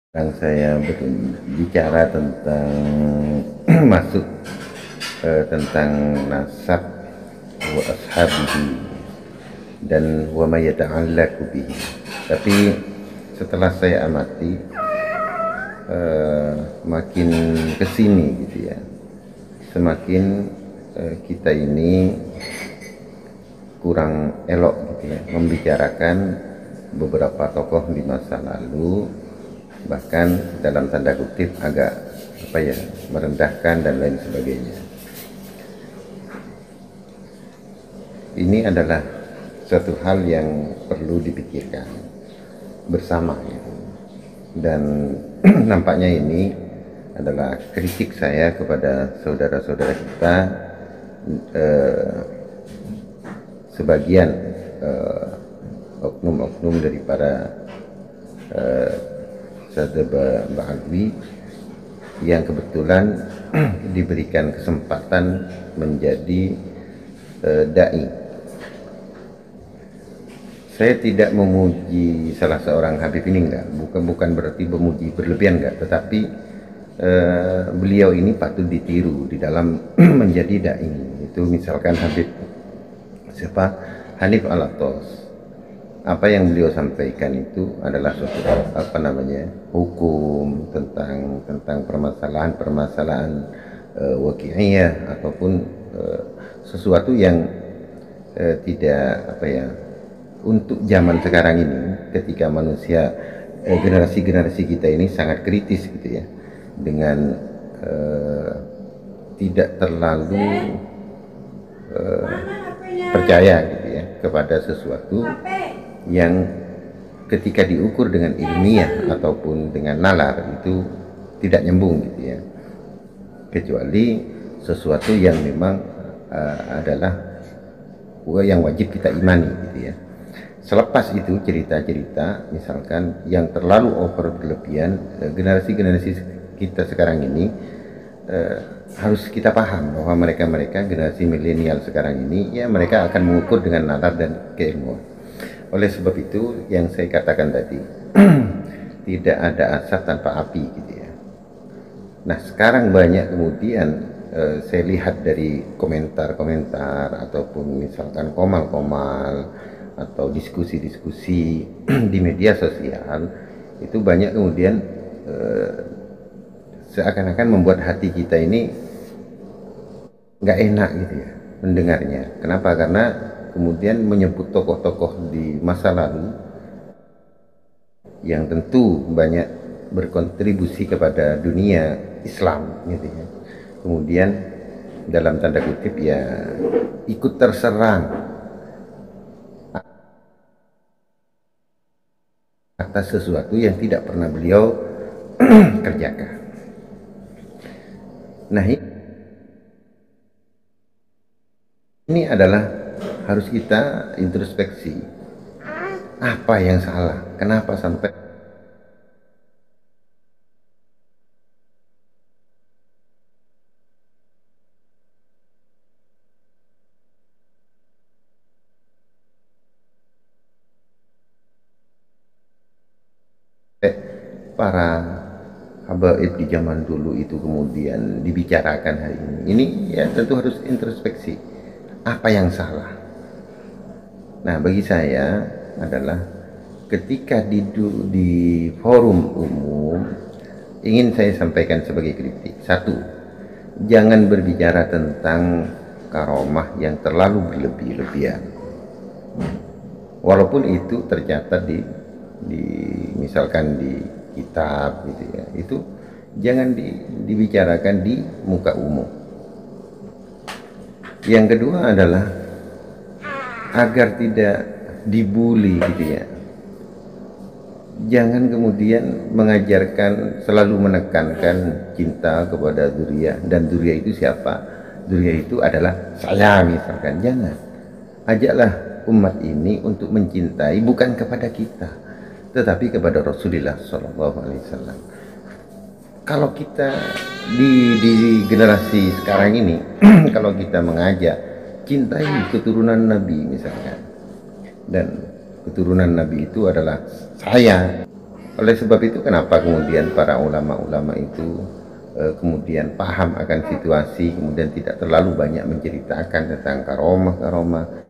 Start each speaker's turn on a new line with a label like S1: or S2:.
S1: Sekarang saya berbicara tentang masuk tentang nasab wa ashabihi dan wa ma yata'allaqu bihi. Tapi setelah saya amati makin kesini gitu ya, semakin kita ini kurang elok gitu ya membicarakan beberapa tokoh di masa lalu, bahkan dalam tanda kutip agak merendahkan dan lain sebagainya. Ini adalah suatu hal yang perlu dipikirkan bersama gitu. Dan nampaknya ini adalah kritik saya kepada saudara-saudara kita, sebagian oknum-oknum dari para Sadaba Ba'agwi yang kebetulan diberikan kesempatan menjadi da'i. Saya tidak memuji salah seorang Habib ini, bukan berarti memuji berlebihan, tetapi beliau ini patut ditiru di dalam menjadi da'i. Itu misalkan Habib Hanif Alatos, apa yang beliau sampaikan itu adalah suatu hukum tentang permasalahan waqi'iyah ataupun sesuatu yang tidak untuk zaman sekarang ini, ketika manusia generasi kita ini sangat kritis gitu ya, dengan tidak terlalu percaya gitu ya kepada sesuatu yang ketika diukur dengan ilmiah ataupun dengan nalar itu tidak nyambung gitu ya, kecuali sesuatu yang memang adalah yang wajib kita imani gitu ya. Selepas itu cerita-cerita misalkan yang terlalu over berlebihan, generasi kita sekarang ini harus kita paham bahwa mereka generasi milenial sekarang ini ya, mereka akan mengukur dengan nalar dan keilmuan. Oleh sebab itu yang saya katakan tadi, tidak ada asap tanpa api gitu ya. Nah sekarang banyak kemudian saya lihat dari komentar-komentar ataupun misalkan komal-komal atau diskusi-diskusi di media sosial, itu banyak kemudian seakan-akan membuat hati kita ini nggak enak gitu ya mendengarnya. Kenapa? Karena kemudian menyebut tokoh-tokoh di masa lalu yang tentu banyak berkontribusi kepada dunia Islam gitu ya, kemudian dalam tanda kutip ya ikut terserang atas sesuatu yang tidak pernah beliau kerjakan. Nah ini adalah harus kita introspeksi, apa yang salah, kenapa sampai para habaib di zaman dulu itu kemudian dibicarakan hari ini. Ini ya tentu harus introspeksi, apa yang salah. Nah bagi saya adalah ketika di forum umum, ingin saya sampaikan sebagai kritik. Satu, jangan berbicara tentang karomah yang terlalu berlebih-lebihan, walaupun itu tercatat di misalkan di kitab gitu ya, itu jangan dibicarakan di muka umum. Yang kedua adalah agar tidak dibully gitu ya, jangan kemudian mengajarkan, selalu menekankan cinta kepada dzurriyyah, dan dzurriyyah itu siapa? Dzurriyyah itu adalah saya misalkan. Jangan, ajaklah umat ini untuk mencintai bukan kepada kita, tetapi kepada Rasulullah SAW. Kalau kita di generasi sekarang ini kalau kita mengajak cintai keturunan Nabi misalkan, dan keturunan Nabi itu adalah saya, Oleh sebab itu kenapa kemudian para ulama-ulama itu kemudian paham akan situasi, kemudian tidak terlalu banyak menceritakan tentang karomah-karomah,